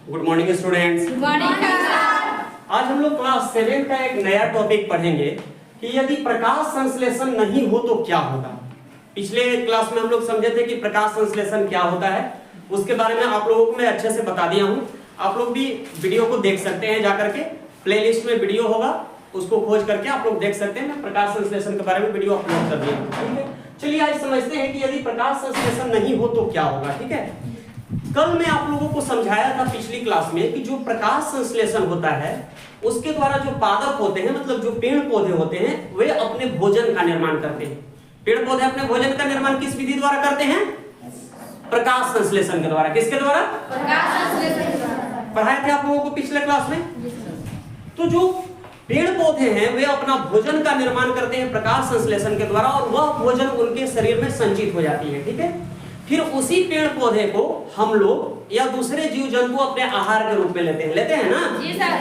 Good morning students. Good morning sir. आज हम लोग क्लास 7 का एक नया टॉपिक पढ़ेंगे कि यदि प्रकाश संश्लेषण नहीं हो तो क्या होगा। पिछले क्लास में हम लोग समझे थे कि प्रकाश संश्लेषण क्या होता है, उसके बारे में आप लोगों को मैं अच्छे से बता दिया हूँ। आप लोग भी वीडियो को देख सकते हैं, जाकर के प्लेलिस्ट में वीडियो होगा, उसको खोज करके आप लोग देख सकते हैं। मैं प्रकाश संश्लेषण के बारे में वीडियो अपलोड कर दिया हूँ, ठीक है। चलिए आज समझते हैं कि यदि प्रकाश संश्लेषण नहीं हो तो क्या होगा, ठीक है। कल मैं आप लोगों को समझाया था पिछली क्लास में कि जो प्रकाश संश्लेषण होता है उसके द्वारा जो पादप होते हैं, मतलब जो पेड़ पौधे होते हैं, वे अपने भोजन का निर्माण करते हैं। पेड़ पौधे अपने भोजन का निर्माण किस विधि द्वारा करते हैं? प्रकाश संश्लेषण के द्वारा। किसके द्वारा? प्रकाश संश्लेषण के द्वारा। पढ़ाए थे आप लोगों को पिछले क्लास में। तो जो पेड़ पौधे हैं वे अपना भोजन का निर्माण करते हैं प्रकाश संश्लेषण के द्वारा, और वह भोजन उनके शरीर में संचित हो जाती है, ठीक है। फिर उसी पेड़ पौधे को हम लोग या दूसरे जीव जंतु अपने आहार के रूप में लेते हैं ना,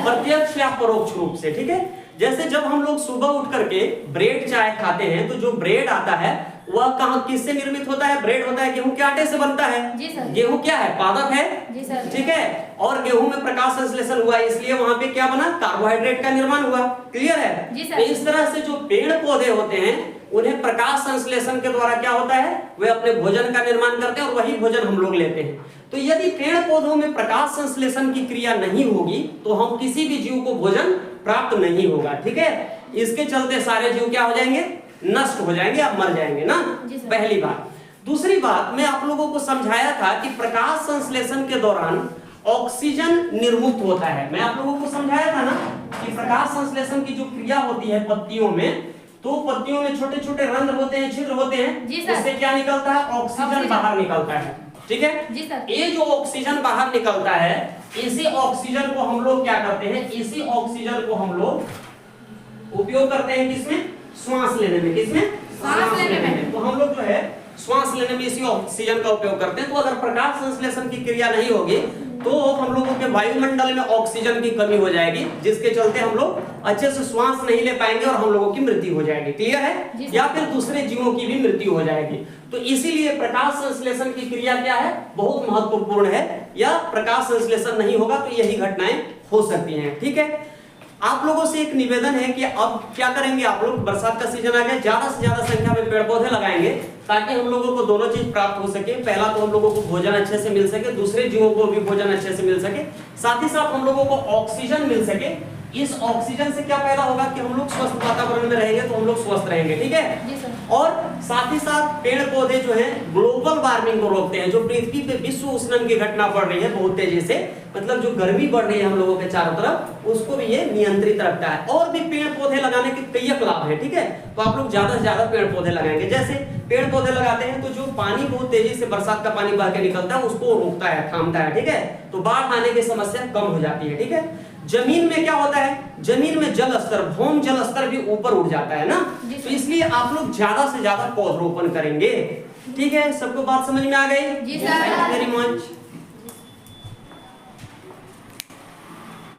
प्रत्यक्ष या परोक्ष रूप से, ठीक है। जैसे जब हम लोग सुबह उठ करके ब्रेड चाय खाते हैं तो जो ब्रेड आता है वह कहाँ किससे निर्मित होता है? ब्रेड होता है गेहूं के आटे से बनता है। गेहूं क्या है? पादप है, ठीक है। और गेहूं में प्रकाश संश्लेषण हुआ, इसलिए वहां पे क्या बना? कार्बोहाइड्रेट का निर्माण हुआ। क्लियर है? तो इस तरह से जो पेड़ पौधे होते हैं उन्हें प्रकाश संश्लेषण के द्वारा क्या होता है? वे अपने भोजन का निर्माण करते हैं और वही भोजन हम लोग लेते हैं। तो यदि पेड़ पौधों में प्रकाश संश्लेषण की क्रिया नहीं होगी तो हम किसी भी जीव को भोजन प्राप्त नहीं होगा, ठीक है। इसके चलते सारे जीव क्या हो जाएंगे? नष्ट हो जाएंगे, अब मर जाएंगे ना, पहली बात। दूसरी बात, मैं आप लोगों को समझाया था कि प्रकाश संश्लेषण के दौरान ऑक्सीजन निर्मुक्त होता है। मैं आप लोगों को समझाया था ना कि प्रकाश संश्लेषण की जो क्रिया होती है पत्तियों में, तो पत्तियों में छोटे छोटे रंध्र होते हैं, छिद्र होते हैं, इससे क्या निकलता है? ऑक्सीजन बाहर निकलता है, ठीक है। ये जो ऑक्सीजन बाहर निकलता है, इसी ऑक्सीजन को हम लोग क्या करते हैं? इसी ऑक्सीजन को हम लोग उपयोग करते हैं किसमें? श्वास लेने में। किसमें? श्वास लेने में। तो हम लोग जो है श्वास लेने में इसी ऑक्सीजन का उपयोग करते हैं। तो अगर प्रकाश संश्लेषण की क्रिया नहीं होगी तो हम लोगों के वायुमंडल में ऑक्सीजन की कमी हो जाएगी, जिसके चलते हम लोग अच्छे से श्वास नहीं ले पाएंगे और हम लोगों की मृत्यु हो जाएगी। क्लियर है? या फिर दूसरे जीवों की भी मृत्यु हो जाएगी। तो इसीलिए प्रकाश संश्लेषण की क्रिया क्या है? बहुत महत्वपूर्ण है। या प्रकाश संश्लेषण नहीं होगा तो यही घटनाएं हो सकती हैं, ठीक है। आप लोगों से एक निवेदन है कि अब क्या करेंगे आप लोग, बरसात का सीजन आ गया, ज्यादा से ज्यादा संख्या में पेड़ पौधे लगाएंगे ताकि हम लोगों को दोनों चीज प्राप्त हो सके। पहला तो हम लोगों को भोजन अच्छे से मिल सके, दूसरे जीवों को भी भोजन अच्छे से मिल सके, साथ ही साथ हम लोगों को ऑक्सीजन मिल सके। इस ऑक्सीजन से क्या पैदा होगा कि हम लोग स्वस्थ वातावरण में रहेंगे तो हम लोग स्वस्थ रहेंगे, ठीक है। और साथ ही साथ पेड़ पौधे जो हैं ग्लोबल वार्मिंग को रोकते हैं। जो पृथ्वी पे विश्व उष्णन की घटना बढ़ रही है बहुत तेजी से, मतलब जो गर्मी बढ़ रही है हम लोगों के चारों तरफ, उसको भी ये नियंत्रित रखता है। और भी पेड़ पौधे लगाने के कई लाभ है, ठीक है। तो आप लोग ज्यादा से ज्यादा पेड़ पौधे लगाएंगे। जैसे पेड़ पौधे लगाते हैं तो जो पानी बहुत तेजी से बरसात का पानी बह के निकलता है उसको रोकता है, थामता है, ठीक है। तो बाढ़ आने की समस्या कम हो जाती है, ठीक है। जमीन में क्या होता है? जमीन में जल स्तर, भौम जल स्तर भी ऊपर उठ जाता है ना, तो इसलिए आप लोग ज्यादा से ज्यादा पौधरोपण करेंगे, ठीक है। सबको बात समझ में आ गई? जी सर। Very much.